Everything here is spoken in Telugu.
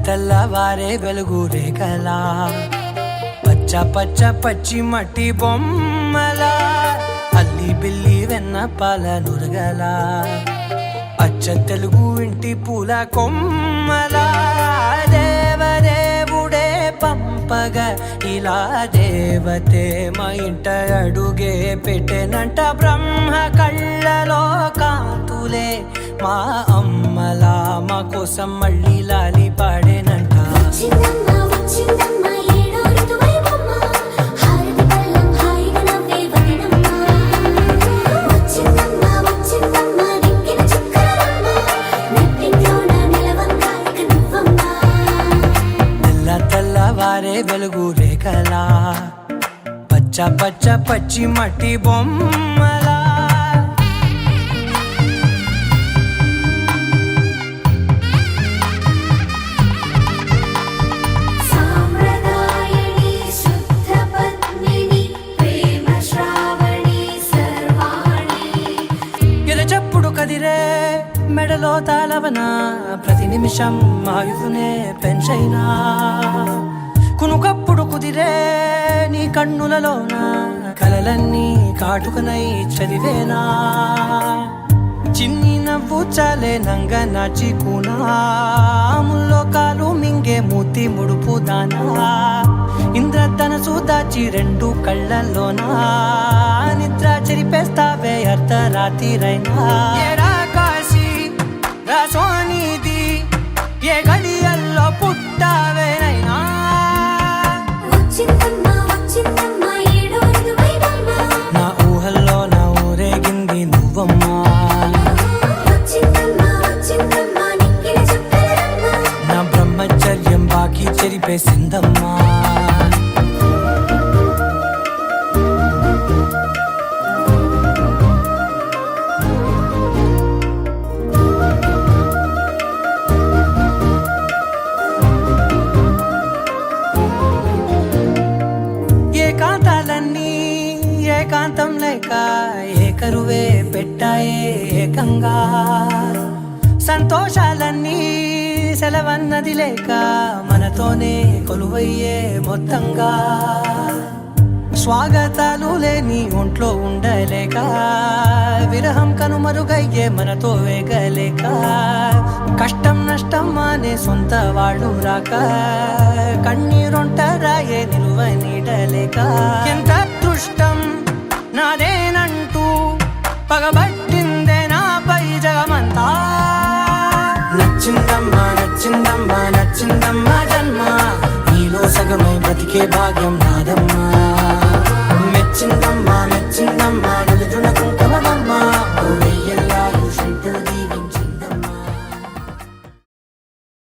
తెల్లవారే వెలుగు రేఖలా పచ్చ పచ్చ పచ్చి మట్టి బొమ్మలా అల్లి బిల్లి వెన్న పాల నురగలా అచ్చ తెలుగు ఇంటి పూల కొమ్మలా దేవదేవుడే పంపగా ఇలా దేవతే మా ఇంట అడుగే పెట్టెనంట బ్రహ్మ కళ్ళలో కాంతులే మా అమ్మలా మా కోసం మళ్ళీ లాలి పాడేనంట తెల్లవారే వెలుగు రేఖలా పచ్చ పచ్చ పచ్చి మట్టి బొమ్మలా ఎరచప్పుడు కదిరే మెడలో తాళవన ప్రతి నిమిషం ఆయుధునే పెంచైనా కునుకప్పుడు కుదిరే నీ కన్నులలోన కలలన్నీ కాటుకనై చదివేనా చిన్ని నవ్వు చాలే నంగ నాచి కూనాముల్లో కాలు మింగే మూతి ముడుపు దానా ఇంద్రధనసు దాచి రెండు కళ్ళల్లోనా నిద్ర చెరిపేస్తావే అర్ధరాత్రిరైనా సోనిది ఏ గడియల్లో పుట్టావేనైనా నా ఊహల్లో నా ఊరేగింది నువ్వమ్మా నా బ్రహ్మచర్యం బాకీ చెరిపేసిందమ్మా ఏకాంతాలన్నీ ఏకాంతం లేక ఏకరువే పెట్టాయే ఏకంగా సంతోషాలన్నీ సెలవన్నది లేక మనతోనే కొలువయ్యే మొత్తంగా స్వాగతాలు లేని ఒంట్లో ఉండలేక విరహం కనుమరుగయ్యే మనతో వేగలేక కష్టం నష్టం అనే సొంత వాళ్ళు రాక కన్నీరొంటరాయే నిలువ నీడలేక ఎంత అదృష్టం నాదేనంటూ పగబట్టిందే నాపై జగమంతా నచ్చిందమ్మా నచ్చిందమ్మా నచ్చిందమ్మా జన్మ నీలో సగమై బ్రతికే భాగ్యం నాదమ్మా